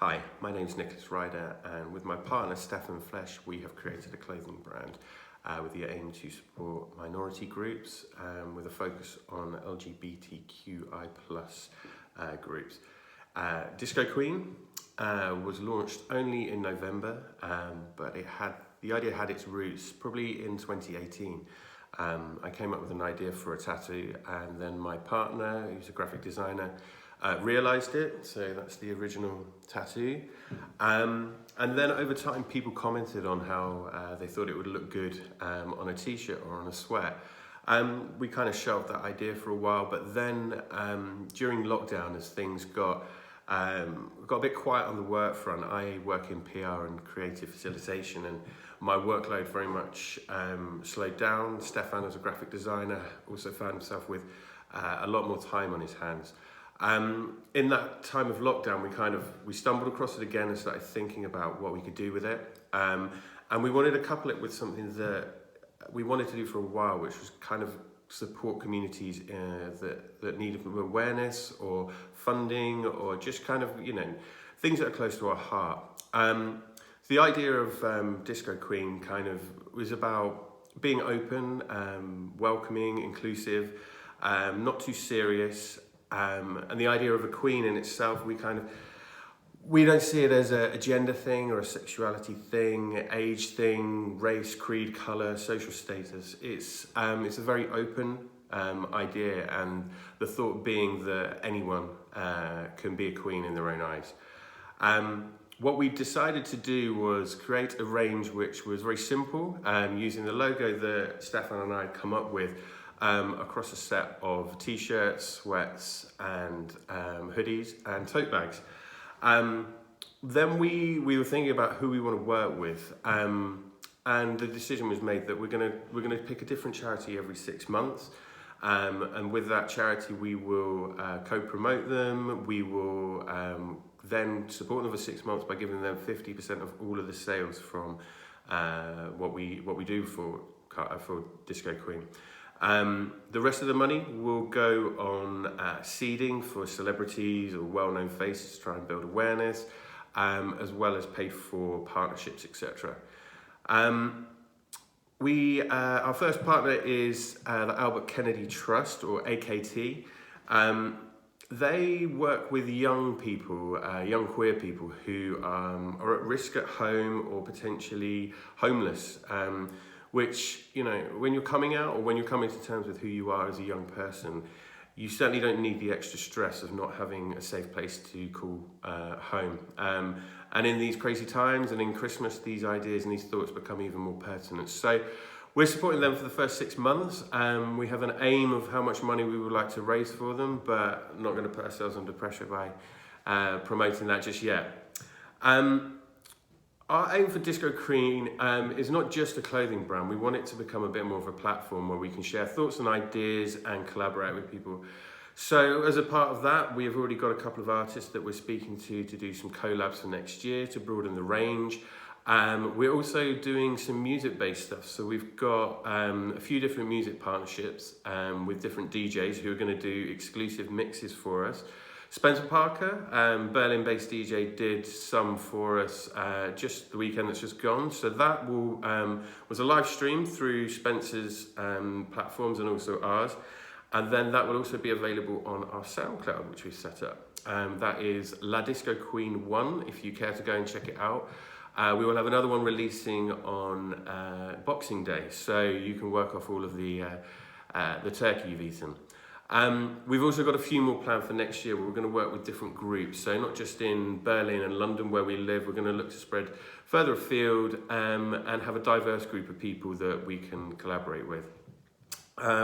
Hi, my name's Nicolas Rider, and with my partner Stefan Flesch, we have created a clothing brand with the aim to support minority groups with a focus on LGBTQI plus groups. Disco Queen was launched only in November, but the idea had its roots probably in 2018. I came up with an idea for a tattoo, and then my partner, who's a graphic designer, realised it, so that's the original tattoo. And then over time people commented on how they thought it would look good on a t-shirt or on a sweat. We kind of shelved that idea for a while, but then during lockdown, as things got a bit quiet on the work front, I work in PR and creative facilitation, and my workload very much slowed down. Stefan, as a graphic designer, also found himself with a lot more time on his hands. In that time of lockdown, we stumbled across it again and started thinking about what we could do with it. And we wanted to couple it with something that we wanted to do for a while, which was kind of support communities that needed awareness or funding, or just kind of, things that are close to our heart. The idea of Disco Queen kind of was about being open, welcoming, inclusive, not too serious. And the idea of a queen in itself, we don't see it as a gender thing or a sexuality thing, age thing, race, creed, colour, social status. It's a very open idea, and the thought being that anyone can be a queen in their own eyes. What we decided to do was create a range which was very simple, using the logo that Stefan and I had come up with, across a set of t-shirts, sweats, and hoodies and tote bags. Then we were thinking about who we want to work with, and the decision was made that we're gonna pick a different charity every 6 months, and with that charity we will co-promote them. We will then support them for 6 months by giving them 50% of all of the sales from what we do for Disco Queen. The rest of the money will go on seeding for celebrities or well-known faces to try and build awareness, as well as pay for partnerships, etc. Our first partner is the Albert Kennedy Trust, or AKT. They work with young people, young queer people who are at risk at home or potentially homeless. Which, when you're coming out or when you're coming to terms with who you are as a young person, you certainly don't need the extra stress of not having a safe place to call home. And in these crazy times and in Christmas, these ideas and these thoughts become even more pertinent. So we're supporting them for the first 6 months. We have an aim of how much money we would like to raise for them, but not going to put ourselves under pressure by promoting that just yet. Our aim for Disco Queen is not just a clothing brand. We want it to become a bit more of a platform where we can share thoughts and ideas and collaborate with people. So as a part of that, we have already got a couple of artists that we're speaking to do some collabs for next year to broaden the range. We're also doing some music-based stuff. So we've got a few different music partnerships with different DJs who are going to do exclusive mixes for us. Spencer Parker, Berlin-based DJ, did some for us just the weekend that's just gone. So that was a live stream through Spencer's platforms and also ours. And then that will also be available on our SoundCloud, which we've set up. That is La Disco Queen 1, if you care to go and check it out. We will have another one releasing on Boxing Day, so you can work off all of the turkey you've eaten. We've also got a few more planned for next year where we're going to work with different groups. So not just in Berlin and London where we live, we're going to look to spread further afield and have a diverse group of people that we can collaborate with.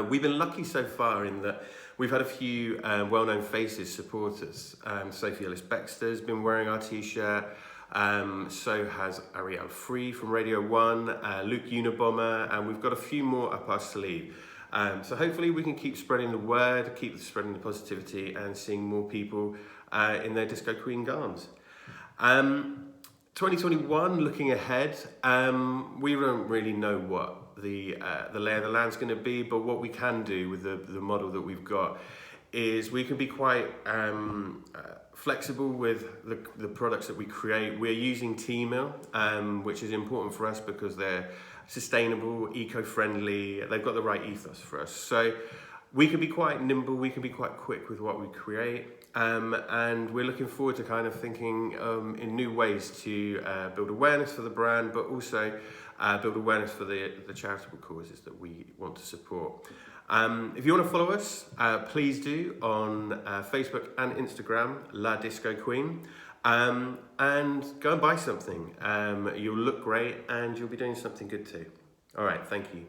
We've been lucky so far in that we've had a few well-known faces support us. Sophie Ellis-Bextor has been wearing our t-shirt. So has Ariel Free from Radio 1, Luke Unabomber, and we've got a few more up our sleeve. So hopefully we can keep spreading the word, keep spreading the positivity, and seeing more people in their Disco Queen garms. 2021, looking ahead, we don't really know what the lay of the land's going to be, but what we can do with the model that we've got is we can be quite flexible with the products that we create. We're using tea mill, which is important for us because they're sustainable, eco-friendly, they've got the right ethos for us. So we can be quite nimble, we can be quite quick with what we create, and we're looking forward to kind of thinking in new ways to build awareness for the brand, but also build awareness for the charitable causes that we want to support. If you want to follow us, please do on Facebook and Instagram, La Disco Queen, and go and buy something. You'll look great and you'll be doing something good too. All right, thank you.